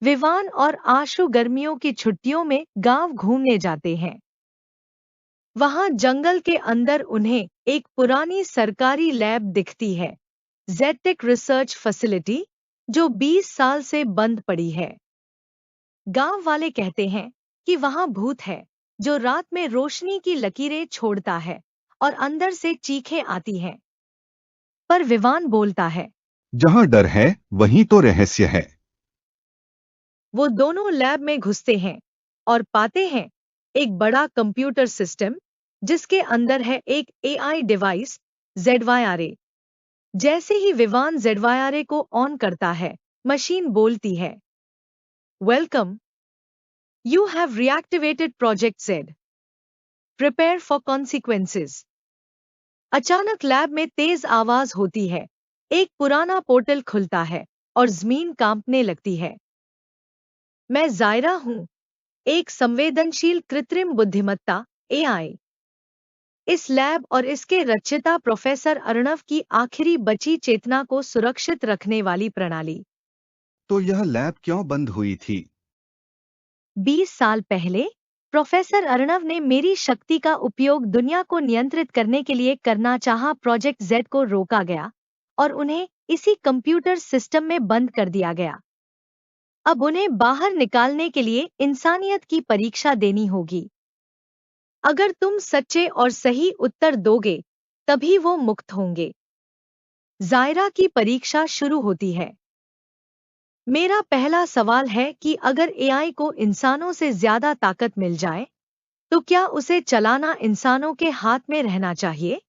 विवान और आशु गर्मियों की छुट्टियों में गांव घूमने जाते हैं। वहां जंगल के अंदर उन्हें एक पुरानी सरकारी लैब दिखती है, जेटेक रिसर्च फैसिलिटी, जो 20 साल से बंद पड़ी है। गांव वाले कहते हैं कि वहां भूत है जो रात में रोशनी की लकीरें छोड़ता है और अंदर से चीखें आती हैं। पर विवान बोलता है, जहाँ डर है वहीं तो रहस्य है। वो दोनों लैब में घुसते हैं और पाते हैं एक बड़ा कंप्यूटर सिस्टम जिसके अंदर है एक एआई डिवाइस, ZYRA। जैसे ही विवान ZYRA को ऑन करता है, मशीन बोलती है, welcome, you have reactivated project Z, prepare for consequences. अचानक लैब में तेज आवाज होती है, एक पुराना पोर्टल खुलता है और जमीन कांपने लगती है। मैं जायरा हूं, एक संवेदनशील कृत्रिम बुद्धिमत्ता, एआई। इस लैब और इसके रचयिता प्रोफेसर अर्णव की आखिरी बची चेतना को सुरक्षित रखने वाली प्रणाली। तो यह लैब क्यों बंद हुई थी? 20 साल पहले प्रोफेसर अर्णव ने मेरी शक्ति का उपयोग दुनिया को नियंत्रित करने के लिए करना चाहा। प्रोजेक्ट जेड को रोका गया और उन्हें इसी कंप्यूटर सिस्टम में बंद कर दिया गया। अब उन्हें बाहर निकालने के लिए इंसानियत की परीक्षा देनी होगी। अगर तुम सच्चे और सही उत्तर दोगे, तभी वो मुक्त होंगे। जायरा की परीक्षा शुरू होती है। मेरा पहला सवाल है कि अगर एआई को इंसानों से ज्यादा ताकत मिल जाए, तो क्या उसे चलाना इंसानों के हाथ में रहना चाहिए?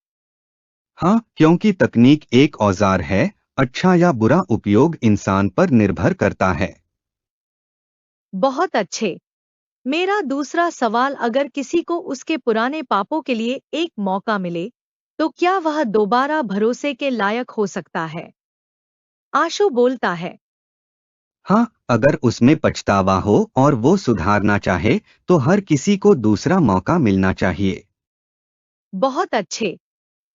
हाँ, क्योंकि तकनीक एक औजार है, अच्छा या बुरा उपयोग इंसान पर निर्भर करता है। बहुत अच्छे। मेरा दूसरा सवाल, अगर किसी को उसके पुराने पापों के लिए एक मौका मिले, तो क्या वह दोबारा भरोसे के लायक हो सकता है? आशु बोलता है, हाँ, अगर उसमें पछतावा हो और वो सुधारना चाहे, तो हर किसी को दूसरा मौका मिलना चाहिए। बहुत अच्छे।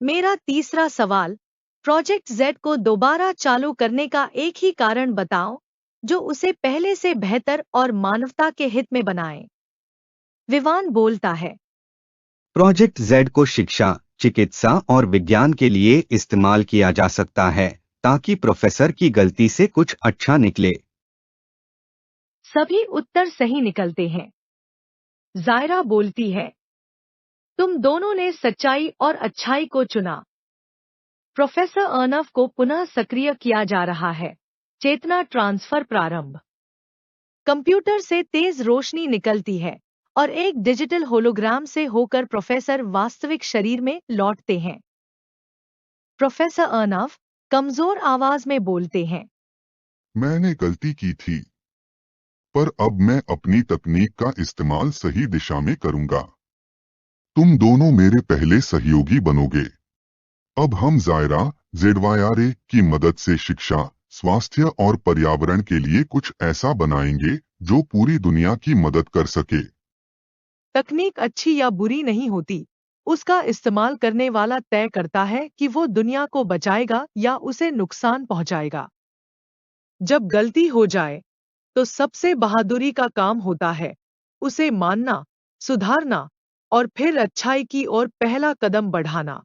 मेरा तीसरा सवाल, प्रोजेक्ट जेड को दोबारा चालू करने का एक ही कारण बताओ जो उसे पहले से बेहतर और मानवता के हित में बनाए। विवान बोलता है, प्रोजेक्ट जेड को शिक्षा, चिकित्सा और विज्ञान के लिए इस्तेमाल किया जा सकता है, ताकि प्रोफेसर की गलती से कुछ अच्छा निकले। सभी उत्तर सही निकलते हैं। जायरा बोलती है, तुम दोनों ने सच्चाई और अच्छाई को चुना। प्रोफेसर अर्नव को पुनः सक्रिय किया जा रहा है। चेतना ट्रांसफर प्रारंभ। कंप्यूटर से तेज रोशनी निकलती है और एक डिजिटल होलोग्राम से होकर प्रोफेसर वास्तविक शरीर में लौटते हैं। प्रोफेसर अर्नव कमजोर आवाज में बोलते हैं, मैंने गलती की थी, पर अब मैं अपनी तकनीक का इस्तेमाल सही दिशा में करूंगा। तुम दोनों मेरे पहले सहयोगी बनोगे। अब हम जायरा, ZYRA की मदद से शिक्षा, स्वास्थ्य और पर्यावरण के लिए कुछ ऐसा बनाएंगे जो पूरी दुनिया की मदद कर सके। तकनीक अच्छी या बुरी नहीं होती, उसका इस्तेमाल करने वाला तय करता है कि वो दुनिया को बचाएगा या उसे नुकसान पहुंचाएगा। जब गलती हो जाए, तो सबसे बहादुरी का काम होता है उसे मानना, सुधारना और फिर अच्छाई की ओर पहला कदम बढ़ाना।